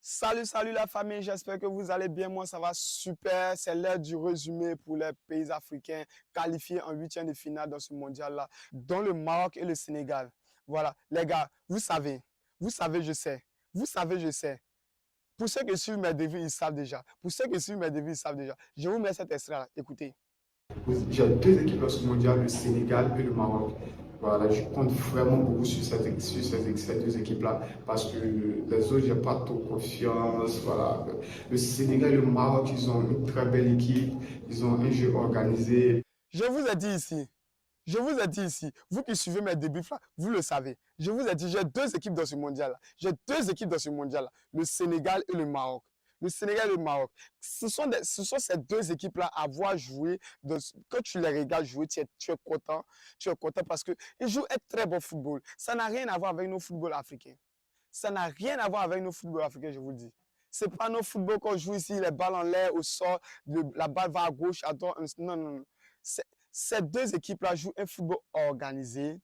Salut la famille, j'espère que vous allez bien. Moi, ça va super. C'est l'heure du résumé pour les pays africains qualifiés en huitième de finale dans ce mondial-là, dont le Maroc et le Sénégal. Voilà, les gars, vous savez, je sais. Vous savez, je sais. Pour ceux qui suivent mes devis, ils savent déjà. Pour ceux qui suivent mes devis, ils savent déjà. Je vous mets cet extrait-là. Écoutez. J'ai deux équipes dans ce mondial, le Sénégal et le Maroc. Voilà, je compte vraiment beaucoup sur ces deux équipes-là parce que les autres, j'ai pas trop confiance. Voilà. Le Sénégal et le Maroc, ils ont une très belle équipe, ils ont un jeu organisé. Je vous ai dit ici. Je vous ai dit ici, vous qui suivez mes débuts, vous le savez. Je vous ai dit, j'ai deux équipes dans ce mondial-là. J'ai deux équipes dans ce mondial-là. Le Sénégal et le Maroc. Le Sénégal et le Maroc. Ce sont ces deux équipes-là à voir jouer. Quand tu les regardes jouer, tu es content. Tu es content parce qu'ils jouent un très bon football. Ça n'a rien à voir avec nos footballs africains. Ça n'a rien à voir avec nos footballs africains, je vous le dis. Ce n'est pas nos footballs qu'on joue ici, les balles en l'air, au sol, la balle va à gauche, à droite. Non, non, non. Ces deux équipes-là jouent un football organisé.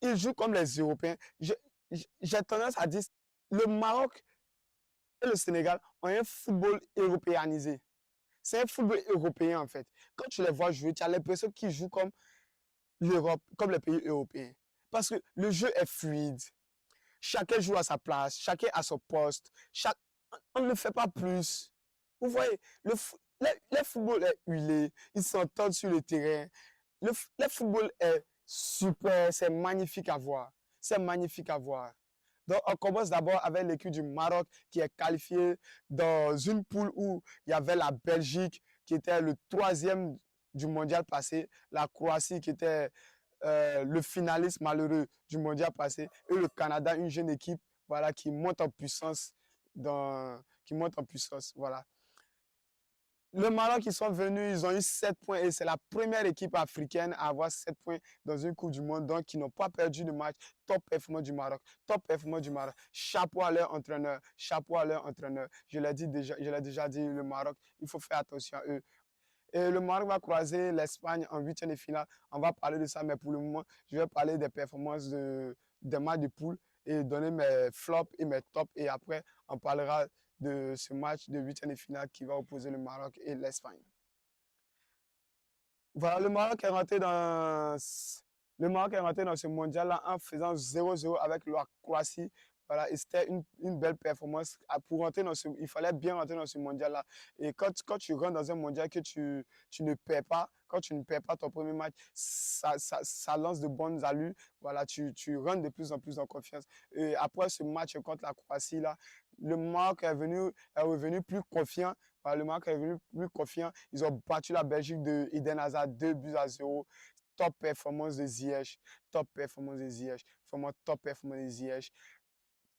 Ils jouent comme les Européens. J'ai tendance à dire le Maroc et le Sénégal ont un football européanisé. C'est un football européen en fait. Quand tu les vois jouer, tu as l'impression qu'ils jouent comme l'Europe, comme les pays européens. Parce que le jeu est fluide. Chacun joue à sa place, chacun à son poste. On ne fait pas plus. Vous voyez, le football est huilé, ils s'entendent sur le terrain. Le football est super, c'est magnifique à voir. C'est magnifique à voir. Donc, on commence d'abord avec l'équipe du Maroc qui est qualifiée dans une poule où il y avait la Belgique qui était le troisième du mondial passé, la Croatie qui était le finaliste malheureux du mondial passé et le Canada, une jeune équipe voilà, qui monte en puissance. Qui monte en puissance. Voilà. Le Maroc, ils sont venus, ils ont eu 7 points et c'est la première équipe africaine à avoir 7 points dans une Coupe du Monde, donc ils n'ont pas perdu de match. Top performance du Maroc, top performance du Maroc. Chapeau à leur entraîneur, chapeau à leur entraîneur. Je l'ai déjà dit, le Maroc, il faut faire attention à eux. Et le Maroc va croiser l'Espagne en huitième de finale. On va parler de ça, mais pour le moment, je vais parler des performances des matchs de poule et donner mes flops et mes tops. Et après, on parlera de ce match de huitième de finale qui va opposer le Maroc et l'Espagne. Voilà, le Maroc est rentré dans ce mondial-là en faisant 0-0 avec la Croatie. Voilà, et c'était une belle performance. Pour rentrer il fallait bien rentrer dans ce mondial-là. Et quand tu rentres dans un mondial que tu ne perds pas, quand tu ne perds pas ton premier match, ça lance de bonnes allures. Voilà, tu rentres de plus en plus en confiance. Et après ce match contre la Croatie, là, le Maroc est revenu plus confiant. Voilà, le Maroc est revenu plus confiant. Ils ont battu la Belgique de Eden Hazard 2-0. Top performance de Ziyech. Top performance de Ziyech. Vraiment top performance de Ziyech.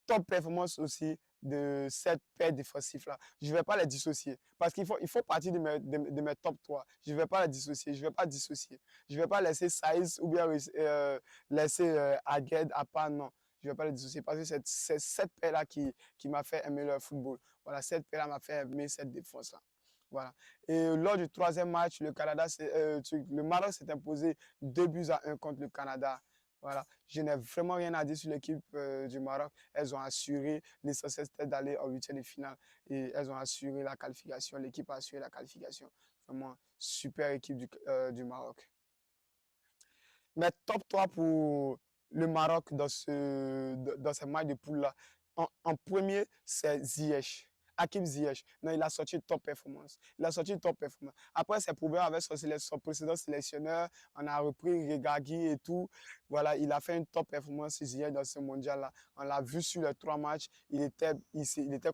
Top performance aussi de cette paire défensif-là. Je ne vais pas les dissocier parce il faut partir de mes top 3. Je ne vais pas les dissocier. Je ne vais pas dissocier. Je ne vais pas laisser Saïs ou bien laisser Agued à part. Non. Je ne vais pas les dissocier parce que c'est cette paire-là qui m'a fait aimer le football. Voilà, cette paire-là m'a fait aimer cette défense-là. Voilà. Et lors du troisième match, le Maroc s'est imposé 2-1 contre le Canada. Voilà. Je n'ai vraiment rien à dire sur l'équipe du Maroc. Elles ont assuré, l'essentiel c'était d'aller en huitième de finale et elles ont assuré la qualification. L'équipe a assuré la qualification. Vraiment, super équipe du Maroc. Mais top 3 pour le Maroc dans ce match de poule-là. En premier, c'est Ziyech. Hakim Ziyech. Non, il a sorti une top performance. Il a sorti une top performance. Après, ses problèmes avec son précédent sélectionneur, on a repris Regagi et tout. Voilà, il a fait une top performance Ziyech dans ce mondial-là. On l'a vu sur les 3 matchs. Il était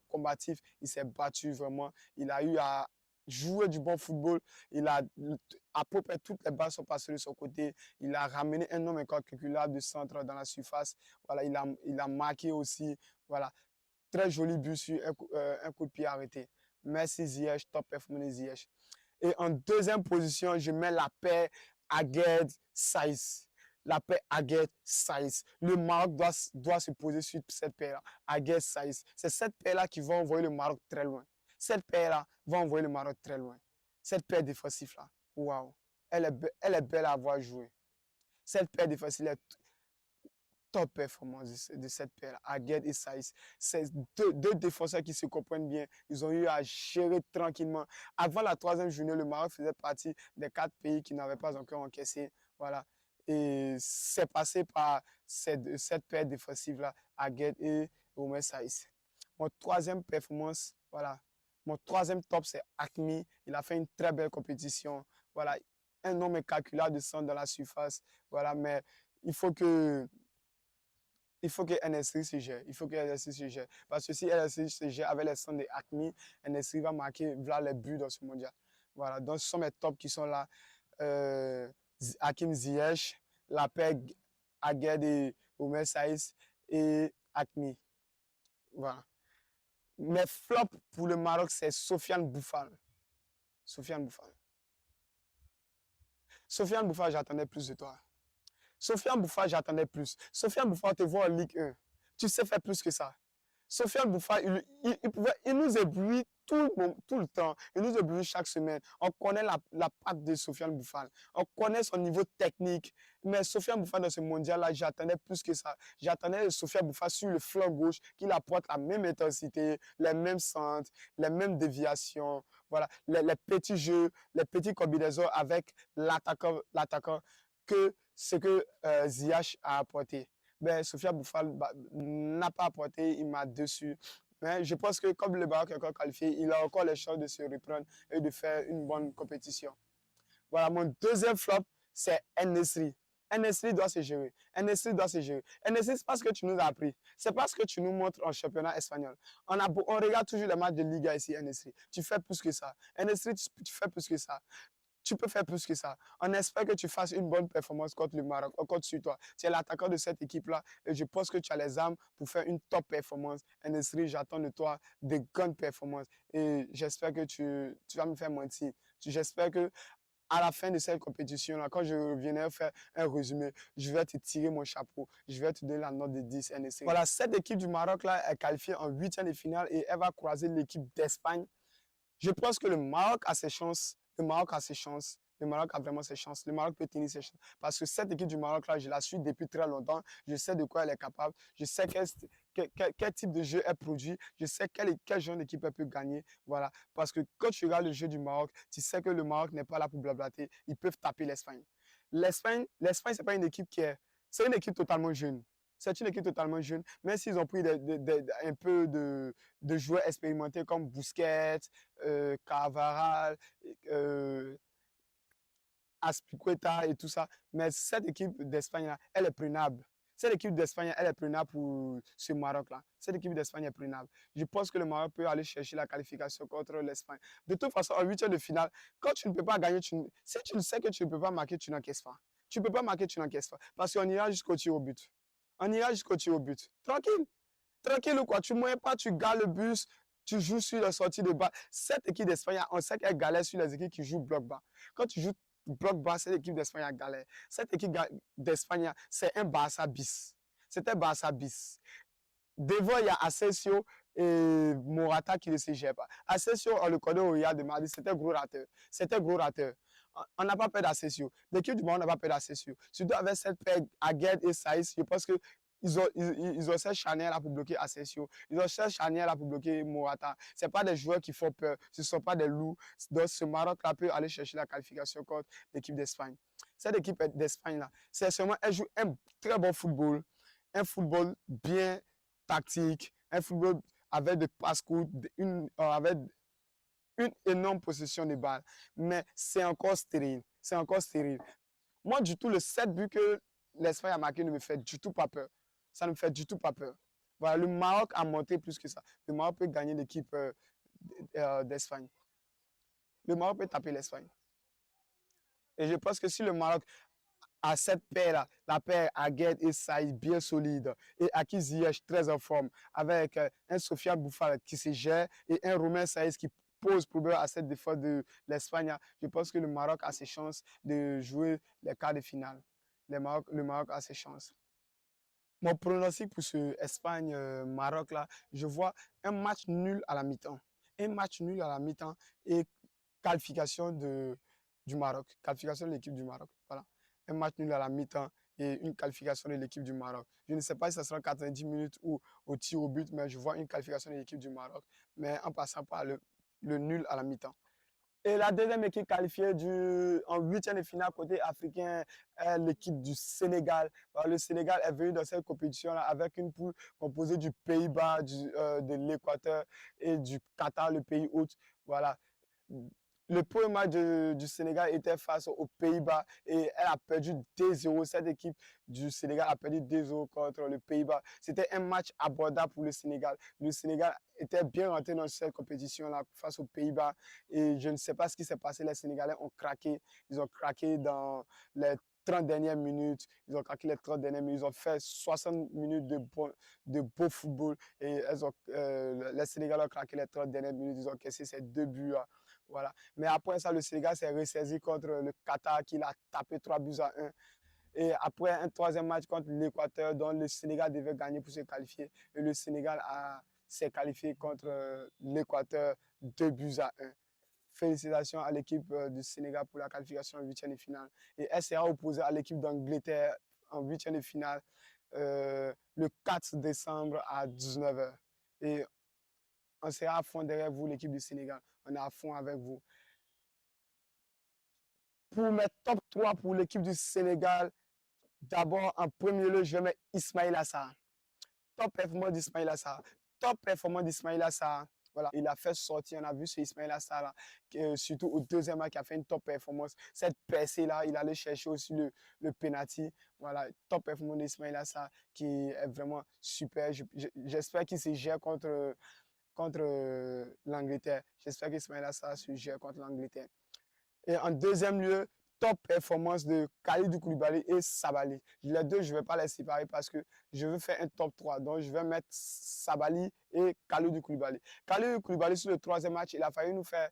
combatif. Il s'est battu vraiment. Il a eu à jouer du bon football. À peu près toutes les balles sont passées de son côté. Il a ramené un nombre incalculable de centres dans la surface. Voilà, il a marqué aussi. Voilà, très joli but sur un coup de pied arrêté. Merci Ziyech, top performance Ziyech. Et en deuxième position, je mets la paire Agued-Saïs. La paire Agued-Saïs. Le Maroc doit se poser sur cette paire-là. Agued-Saïs. C'est cette paire-là qui va envoyer le Maroc très loin. Cette paire-là va envoyer le Maroc très loin. Cette paire défensive-là, waouh, elle est belle à avoir joué. Cette paire défensive, top performance de cette paire, Aguerd et Saïs. C'est deux défenseurs qui se comprennent bien. Ils ont eu à gérer tranquillement. Avant la troisième journée, le Maroc faisait partie des 4 pays qui n'avaient pas encore encaissé. Voilà. Et c'est passé par cette paire défensive-là, Aguerd et Oumar Saïs. Mon troisième performance, voilà. Mon troisième top, c'est Hakimi. Il a fait une très belle compétition. Voilà. Un nombre incalculable de centres dans la surface. Voilà. Mais il faut que NSI se gère. Il faut que NSI se gère. Parce que si NSI se gère avec les centres de Hakimi, NSI va marquer voilà, les buts dans ce mondial. Voilà. Donc, ce sont mes tops qui sont là. Hakim Ziyech, la paire Aguerd et Oumar Saïs et Hakimi. Voilà. Mes flops pour le Maroc, c'est Sofiane Boufal. Sofiane Boufal. Sofiane Boufal, j'attendais plus de toi. Sofiane Boufal, j'attendais plus. Sofiane Boufal, te voit en Ligue 1. Tu sais faire plus que ça. Sofiane Boufal, il nous éblouit tout le temps. Il nous éblouit chaque semaine. On connaît la patte de Sofiane Boufal. On connaît son niveau technique. Mais Sofiane Boufal, dans ce mondial-là, j'attendais plus que ça. J'attendais Sofiane Boufal sur le flanc gauche, qu'il apporte la même intensité, les mêmes centres, les mêmes déviations. Voilà, les petits jeux, les petits combinaisons avec l'attaquant que ce que Ziyech a apporté. Ben, Sofiane Boufal n'a pas apporté, il m'a déçu. Mais je pense que comme le Maroc est encore qualifié, il a encore les chances de se reprendre et de faire une bonne compétition. Voilà, mon deuxième flop, c'est En-Nesyri. En-Nesyri doit se gérer. En-Nesyri doit se gérer. En-Nesyri, c'est pas ce que tu nous as appris. C'est pas ce que tu nous montres en championnat espagnol. On regarde toujours les matchs de Liga ici, En-Nesyri. Tu fais plus que ça. En-Nesyri, tu fais plus que ça. Tu peux faire plus que ça. On espère que tu fasses une bonne performance contre le Maroc, contre sur toi. Tu es l'attaquant de cette équipe-là et je pense que tu as les armes pour faire une top performance. En-Nesyri, j'attends de toi de grandes performances et j'espère que tu vas me faire mentir. J'espère que à la fin de cette compétition-là, quand je reviendrai faire un résumé, je vais te tirer mon chapeau. Je vais te donner la note de 10 En-Nesyri. Voilà, cette équipe du Maroc-là est qualifiée en 8e de finale et elle va croiser l'équipe d'Espagne. Je pense que le Maroc a ses chances. Le Maroc a ses chances. Le Maroc a vraiment ses chances. Le Maroc peut tenir ses chances. Parce que cette équipe du Maroc-là, je la suis depuis très longtemps. Je sais de quoi elle est capable. Je sais quel type de jeu elle produit. Je sais quel genre d'équipe elle peut gagner. Voilà. Parce que quand tu regardes le jeu du Maroc, tu sais que le Maroc n'est pas là pour blablater. Ils peuvent taper l'Espagne. L'Espagne, c'est pas une équipe qui est... C'est une équipe totalement jeune. C'est une équipe totalement jeune, même s'ils ont pris un peu de joueurs expérimentés comme Busquets, Carvajal, Azpilicueta et tout ça. Mais cette équipe d'Espagne-là, elle est prenable. Cette équipe d'Espagne, elle est prenable pour ce Maroc-là. Cette équipe d'Espagne est prenable. Je pense que le Maroc peut aller chercher la qualification contre l'Espagne. De toute façon, en 8e de finale, quand tu ne peux pas gagner, si tu sais que tu ne peux pas marquer, tu n'encaisses pas. Tu ne peux pas marquer, tu n'encaisses pas. Parce qu'on ira jusqu'au tir au but. On ira jusqu'au tir au but. Tranquille. Tranquille ou quoi. Tu ne moyens pas, tu gardes le bus, tu joues sur la sortie de bas. Cette équipe d'Espagne, on sait qu'elle galère sur les équipes qui jouent bloc bas. Quand tu joues bloc bas, cette équipe d'Espagne a galère. Cette équipe d'Espagne, c'est un Barça bis. C'est un Barça bis. Devant, il y a Asensio et Morata qui ne se gèrent pas. Asensio, on le connaît au Real de Madrid, c'était un gros rateur. C'était un gros rateur. On n'a pas peur d'Asensio. L'équipe du Maroc n'a pas peur d'Asensio. Surtout avec cette paire Aguerd et Saïs, je pense qu'ils ont cette charnière là pour bloquer Asensio. Ils ont cette charnière là pour bloquer Morata. Ce pas des joueurs qui font peur. Ce ne sont pas des loups. Donc ce Maroc là peut aller chercher la qualification contre l'équipe d'Espagne. Cette équipe d'Espagne là, c'est seulement, elle joue un très bon football. Un football bien tactique, un football avec des passe-coups, avec une énorme possession de balle. Mais c'est encore stérile. C'est encore stérile. Moi, du tout, le 7 buts que l'Espagne a marqué ne me fait du tout pas peur. Ça ne me fait du tout pas peur. Voilà, le Maroc a monté plus que ça. Le Maroc peut gagner l'équipe d'Espagne. Le Maroc peut taper l'Espagne. Et je pense que si le Maroc à cette paire-là, la paire Aguerd et Saïd bien solide, et Hakim Ziyech très en forme, avec un Sofiane Boufal qui se gère et un Romain Saïd qui pose problème à cette défense de l'Espagne. Je pense que le Maroc a ses chances de jouer les quarts de finale. Le Maroc a ses chances. Mon pronostic pour ce Espagne-Maroc, là, je vois un match nul à la mi-temps. Un match nul à la mi-temps et qualification du Maroc. Qualification de l'équipe du Maroc. Voilà. Un match nul à la mi-temps et une qualification de l'équipe du Maroc. Je ne sais pas si ça sera 90 minutes ou au tir au but, mais je vois une qualification de l'équipe du Maroc, mais en passant par le nul à la mi-temps. Et la deuxième équipe qualifiée en huitième de finale côté africain est l'équipe du Sénégal. Le Sénégal est venu dans cette compétition-là avec une poule composée du Pays-Bas, de l'Équateur et du Qatar, le pays hôte. Voilà. Le premier match du Sénégal était face aux Pays-Bas et elle a perdu 2-0. Cette équipe du Sénégal a perdu 2-0 contre le Pays-Bas. C'était un match abordable pour le Sénégal. Le Sénégal était bien rentré dans cette compétition-là face aux Pays-Bas et je ne sais pas ce qui s'est passé. Les Sénégalais ont craqué. Ils ont craqué dans les 30 dernières minutes. Ils ont craqué les 30 dernières minutes. Ils ont fait 60 minutes de beau football et les Sénégalais ont craqué les 30 dernières minutes. Ils ont cassé ces 2 buts-là. Voilà. Mais après ça, le Sénégal s'est ressaisi contre le Qatar qui l'a tapé 3 buts à 1. Et après un troisième match contre l'Équateur, dont le Sénégal devait gagner pour se qualifier. Et le Sénégal s'est qualifié contre l'Équateur 2 buts à 1. Félicitations à l'équipe du Sénégal pour la qualification en huitième de finale. Et elle sera opposée à l'équipe d'Angleterre en huitième de finale le 4 décembre à 19h. Et on sera à fond derrière vous, l'équipe du Sénégal. On est à fond avec vous. Pour mes top 3 pour l'équipe du Sénégal, d'abord, en premier lieu, je vais mettre Ismaïla Sarr. Top performance d'Ismaïla Sarr. Top performance d'Ismaïla Sarr. Voilà, il a fait sortir, on a vu ce Ismaïla Sarr là, surtout au deuxième match, qui a fait une top performance. Cette percée là, il allait chercher aussi le penalty. Voilà, top performance d'Ismaïla Sarr qui est vraiment super. J'espère qu'il se gère contre l'Angleterre. J'espère qu'Ismaïla Sarr se gère contre l'Angleterre. Et en deuxième lieu, top performance de Kalidou Koulibaly et Sabali. Les deux, je ne vais pas les séparer parce que je veux faire un top 3. Donc, je vais mettre Sabali et Kalidou Koulibaly. Kalidou Koulibaly, sur le troisième match, il a failli nous faire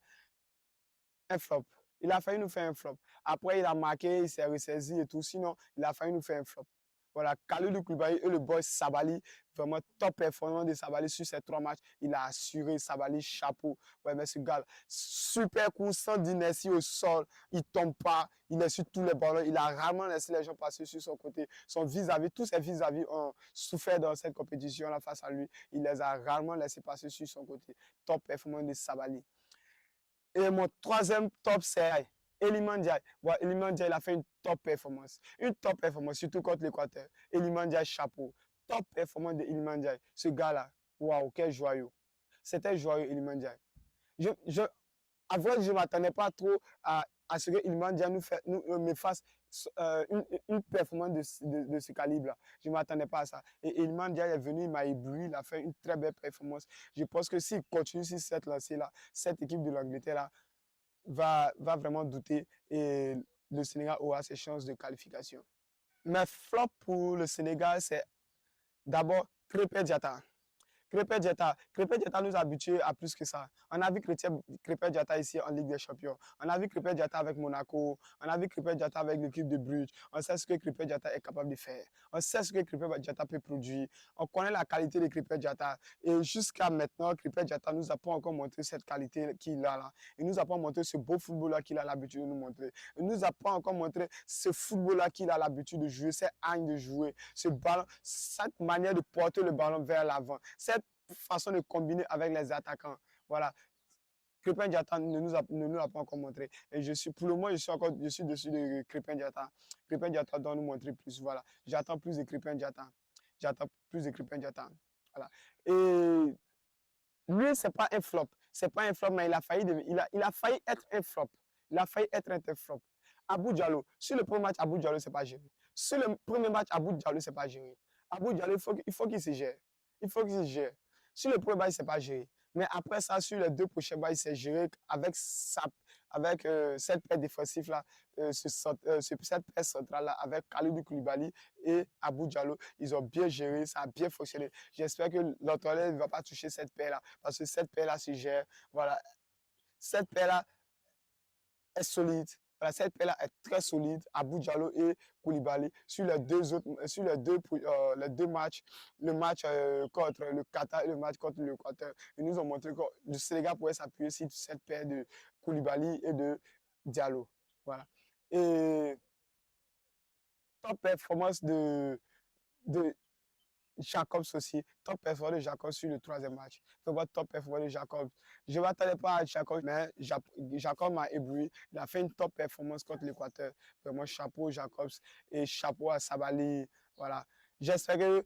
un flop. Il a failli nous faire un flop. Après, il a marqué, il s'est ressaisi et tout. Sinon, il a failli nous faire un flop. Voilà, Kalidou Koulibaly et le boy Sabali, vraiment top performance de Sabali sur ces 3 matchs. Il a assuré Sabali, chapeau. Ouais, mais ce gars, super coup, sans d'inertie au sol. Il ne tombe pas, il est sur tous les ballons. Il a rarement laissé les gens passer sur son côté. Son vis-à-vis, tous ses vis-à-vis ont souffert dans cette compétition-là face à lui. Il les a rarement laissé passer sur son côté. Top performance de Sabali. Et mon troisième top, c'est Iliman Ndiaye. Bon, Iliman Ndiaye, il a fait une top performance. Une top performance, surtout contre l'Équateur. Iliman Ndiaye, chapeau. Top performance de Iliman Ndiaye. Ce gars-là, waouh, quel joyau. C'était joyeux, Iliman Ndiaye. À vrai, je ne m'attendais pas trop à ce que Iliman Ndiaye me fasse une performance de ce calibre-là. Je ne m'attendais pas à ça. Et Iliman Ndiaye est venu, il m'a ébloui, il a fait une très belle performance. Je pense que s'il continue sur cette lancée-là, cette équipe de l'Angleterre-là va vraiment douter et le Sénégal aura ses chances de qualification. Mais flop pour le Sénégal, c'est d'abord Krépin Diatta. Krépin Diatta nous a habitués à plus que ça. On a vu Krépin Diatta ici en Ligue des Champions. On a vu Krépin Diatta avec Monaco. On a vu Krépin Diatta avec l'équipe de Bruges. On sait ce que Krépin Diatta est capable de faire. On sait ce que Krépin Diatta peut produire. On connaît la qualité de Krépin Diatta. Et jusqu'à maintenant, Krépin Diatta ne nous a pas encore montré cette qualité qu'il a là. Il ne nous a pas montré ce beau football-là qu'il a l'habitude de nous montrer. Il ne nous a pas encore montré ce football-là qu'il a l'habitude de jouer, cette haine de jouer, ce ballon, cette manière de porter le ballon vers l'avant, cette façon de combiner avec les attaquants. Voilà. Krépin Diatta ne nous a pas encore montré. Et pour le moment, je suis dessus de Krépin Diatta. Krépin Diatta doit nous montrer plus. Voilà. J'attends plus de Krépin Diatta. J'attends plus de Krépin Diatta. Voilà. Et lui, c'est pas un flop. C'est pas un flop, mais il a failli être un flop. Il a failli être un flop. Abou Diallo, sur le premier match, Abou Diallo, c'est pas géré. Sur le premier match, Abou Diallo, c'est pas géré. Abou Diallo, il faut qu'il se gère. Il faut qu'il se gère. Sur le premier match, c'est pas géré. Mais après ça, sur les 2 prochains matchs, c'est géré avec cette paire défensive-là, cette paire centrale-là, avec Kalidou Koulibaly et Abou Diallo. Ils ont bien géré, ça a bien fonctionné. J'espère que l'entraîneur ne va pas toucher cette paire-là, parce que cette paire-là se gère. Voilà. Cette paire-là est solide. Voilà, cette paire-là est très solide. Abou Diallo et Koulibaly sur les deux matchs, le match contre le Qatar et le match contre l'Équateur. Ils nous ont montré que le Sénégal pouvait s'appuyer sur cette paire de Koulibaly et de Diallo. Voilà. Et top performance de Jacobs aussi. Top performance de Jacobs sur le troisième match. Vraiment top performance de Jacobs. Je ne m'attendais pas à Jacobs, mais Jacob m'a ébloui. Il a fait une top performance contre l'Équateur. Vraiment chapeau Jacobs et chapeau à Sabali. Voilà. J'espère que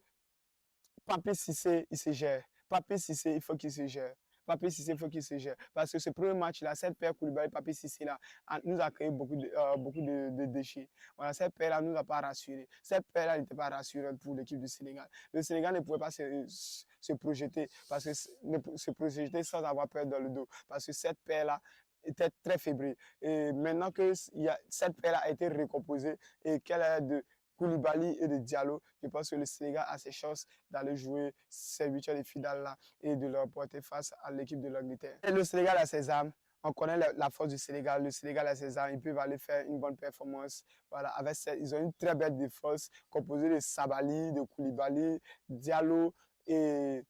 Papi Cissé, il se gère. Papi Cissé, il faut qu'il se gère. Papi Cissé, il faut qu'il se gère. Parce que ce premier match-là, cette paire Koulibaly, Papi Cissé-là, nous a créé beaucoup de déchets. Voilà, cette paire-là ne nous a pas rassurés. Cette paire-là n'était pas rassurante pour l'équipe du Sénégal. Le Sénégal ne pouvait pas se projeter, parce que se projeter sans avoir peur dans le dos. Parce que cette paire-là était très fébrile. Et maintenant que cette paire-là a été recomposée et qu'elle a de Koulibaly et de Diallo, je pense que le Sénégal a ses chances d'aller jouer ces huitièmes de finale-là et de leur porter face à l'équipe de l'Angleterre. Et le Sénégal a ses armes. On connaît la force du Sénégal. Le Sénégal a ses armes. Ils peuvent aller faire une bonne performance. Voilà, ils ont une très belle défense composée de Sabali, de Koulibaly, Diallo et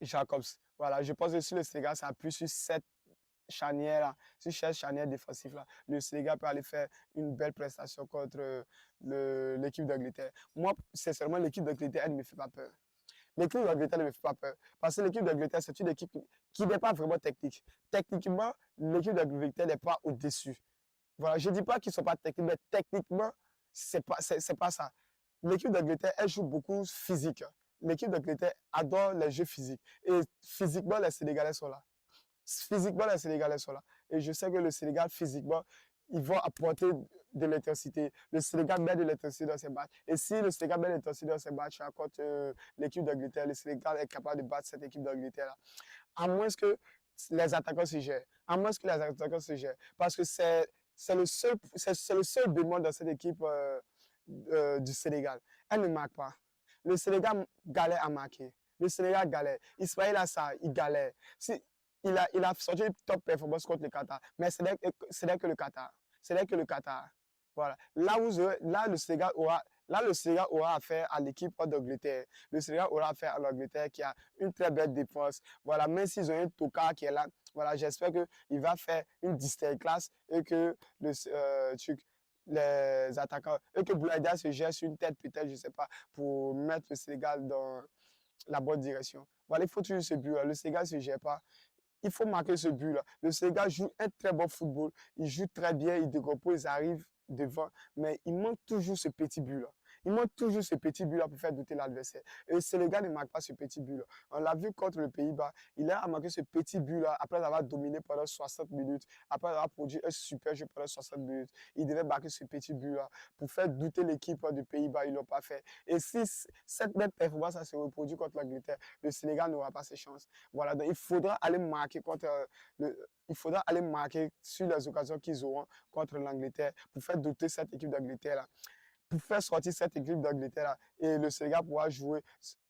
Jacobs. Voilà, je pense que si le Sénégal s'appuie sur cette charnière, sur cette charnière défensive là, le Sénégal peut aller faire une belle prestation contre l'équipe d'Angleterre. Moi, sincèrement, l'équipe d'Angleterre, elle ne me fait pas peur. L'équipe d'Angleterre ne me fait pas peur. Parce que l'équipe d'Angleterre, c'est une équipe qui n'est pas vraiment technique. Techniquement, l'équipe d'Angleterre n'est pas au-dessus. Voilà, je ne dis pas qu'ils ne sont pas techniques, mais techniquement, ce n'est pas ça. L'équipe d'Angleterre, elle joue beaucoup physique. L'équipe d'Angleterre adore les jeux physiques. Et physiquement, les Sénégalais sont là. Physiquement, les Sénégalais sont là. Et je sais que le Sénégal, physiquement, ils vont apporter de l'intensité. Le Sénégal met de l'intensité dans ses matchs. Et si le Sénégal met de l'intensité dans ses matchs contre l'équipe d'Angleterre, le Sénégal est capable de battre cette équipe d'Angleterre-là. À moins que les attaquants se gèrent. À moins que les attaquants se gèrent. Parce que c'est le seul bémol dans cette équipe du Sénégal. Elle ne marque pas. Le Sénégal galère à marquer. Le Sénégal galère. Ismaïla Assar, il galère. Il a sorti une top performance contre le Qatar. Mais ce n'est que le Qatar. Ce n'est que le Qatar. Voilà. Là, le Sénégal aura affaire à l'équipe d'Angleterre. Le Sénégal aura affaire à l'Angleterre qui a une très belle défense. Voilà. Même s'ils ont un Toka qui est là, voilà, j'espère qu'il va faire une distinct classe et que les attaquants, et que Boulaïda se gère sur une tête peut-être, je ne sais pas, pour mettre le Sénégal dans la bonne direction. Voilà, il faut toujours ce but-là. Le Sénégal ne se gère pas. Il faut marquer ce but-là. Le Sénégal joue un très bon football. Il joue très bien, il décompose, ils arrivent devant. Mais il manque toujours ce petit but-là. Il manque toujours ce petit but-là pour faire douter l'adversaire. Et le Sénégal ne marque pas ce petit but-là. On l'a vu contre le Pays-Bas. Il a marqué ce petit but-là après avoir dominé pendant 60 minutes, après avoir produit un super jeu pendant 60 minutes. Il devait marquer ce petit but-là pour faire douter l'équipe du Pays-Bas. Ils ne l'ont pas fait. Et si cette même performance se reproduit contre l'Angleterre, le Sénégal n'aura pas ses chances. Voilà, donc il faudra aller marquer il faudra aller marquer sur les occasions qu'ils auront contre l'Angleterre pour faire douter cette équipe d'Angleterre-là, pour faire sortir cette équipe d'Angleterre-là. Et le Sénégal pourra jouer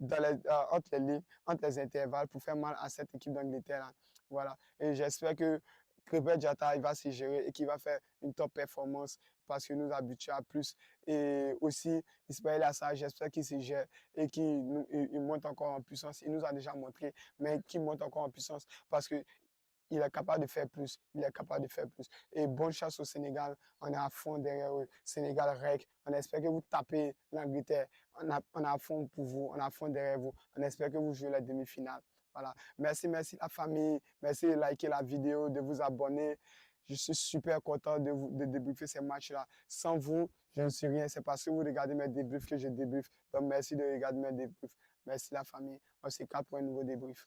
entre les lignes, entre les intervalles pour faire mal à cette équipe d'Angleterre-là. Voilà. Et j'espère que Krépin Diatta, il va se gérer et qu'il va faire une top performance parce qu'il nous habitue à plus. Et aussi, Ismaël Assar, j'espère qu'il se gère et qu'il monte encore en puissance. Il nous a déjà montré, mais qu'il monte encore en puissance parce que il est capable de faire plus. Il est capable de faire plus. Et bonne chance au Sénégal. On est à fond derrière eux. Sénégal rec. On espère que vous tapez l'Angleterre. On est à fond pour vous. On est à fond derrière vous. On espère que vous jouez la demi-finale. Voilà. Merci la famille. Merci de liker la vidéo, de vous abonner. Je suis super content de débriefer ces matchs-là. Sans vous, je ne suis rien. C'est parce que vous regardez mes débriefs que je débriefe. Donc merci de regarder mes débriefs. Merci la famille. On se capte pour un nouveau débrief.